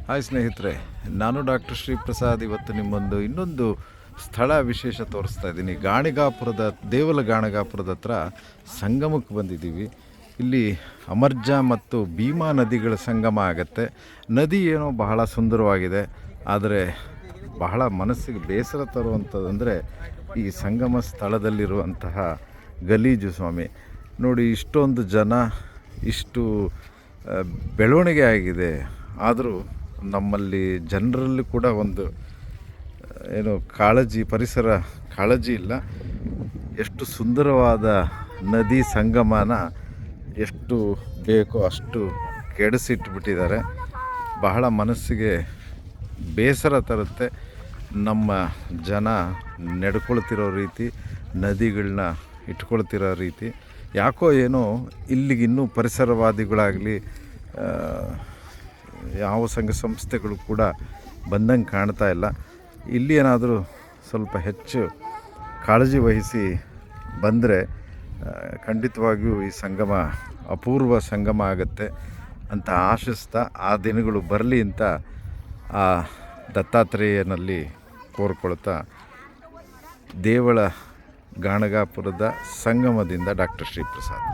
Hi ಸ್ನೇಹಿತರೆ, ನಾನು doctor Shriprasad. ಇವತ್ತು ನಿಮ್ಮೊಂದು ಇನ್ನೊಂದು ಸ್ಥಳ ವಿಶೇಷ ತೋರಿಸ್ತಾ ಇದ್ದೀನಿ. ಗಾಣಿಗಾಪುರದ ಹತ್ರ ಸಂಗಮಕ್ಕೆ ಬಂದಿದ್ದೀವಿ. ಇಲ್ಲಿ ಅಮರ್ಜ ಮತ್ತು ಭೀಮಾ ನದಿಗಳ ಸಂಗಮ ಆಗುತ್ತೆ. ನದಿ ಏನೋ ಬಹಳ ಸುಂದರವಾಗಿದೆ, ಆದರೆ ಬಹಳ ಮನಸ್ಸಿಗೆ ಬೇಸರ ತರುವಂಥದ್ದಂದರೆ ಈ ಸಂಗಮ ಸ್ಥಳದಲ್ಲಿರುವಂತಹ ಗಲೀಜು. ಸ್ವಾಮಿ ನೋಡಿ, ಇಷ್ಟೊಂದು ಜನ, ಇಷ್ಟು ಬೆಳವಣಿಗೆ ಆಗಿದೆ, ಆದರೂ ನಮ್ಮಲ್ಲಿ ಜನರಲ್ಲಿ ಕೂಡ ಒಂದು ಏನು ಪರಿಸರ ಕಾಳಜಿ ಇಲ್ಲ. ಎಷ್ಟು ಸುಂದರವಾದ ನದಿ ಸಂಗಮನ ಎಷ್ಟು ಬೇಕೋ ಅಷ್ಟು ಕೆಡಿಸಿಟ್ಬಿಟ್ಟಿದ್ದಾರೆ. ಬಹಳ ಮನಸ್ಸಿಗೆ ಬೇಸರ ತರುತ್ತೆ. ನಮ್ಮ ಜನ ನಡ್ಕೊಳ್ತಿರೋ ರೀತಿ, ನದಿಗಳನ್ನ ಇಟ್ಕೊಳ್ತಿರೋ ರೀತಿ, ಯಾಕೋ ಏನೋ ಇಲ್ಲಿಗಿನ್ನೂ ಪರಿಸರವಾದಿಗಳಾಗಲಿ ಯಾವ ಸಂಘ ಸಂಸ್ಥೆಗಳು ಕೂಡ ಬಂದಂಗೆ ಕಾಣ್ತಾ ಇಲ್ಲ. ಇಲ್ಲಿ ಏನಾದರೂ ಸ್ವಲ್ಪ ಹೆಚ್ಚು ಕಾಳಜಿ ವಹಿಸಿ ಬಂದರೆ ಖಂಡಿತವಾಗಿಯೂ ಈ ಸಂಗಮ ಅಪೂರ್ವ ಸಂಗಮ ಆಗುತ್ತೆ ಅಂತ ಆಶಿಸ್ತಾ, ಆ ದಿನಗಳು ಬರಲಿ ಅಂತ ಆ ದತ್ತಾತ್ರೇಯನಲ್ಲಿ ಕೋರ್ಕೊಳ್ತಾ, ದೇವಳ ಗಾಣಗಾಪುರದ ಸಂಗಮದಿಂದ ಡಾಕ್ಟರ್ ಶ್ರೀಪ್ರಸಾದ್.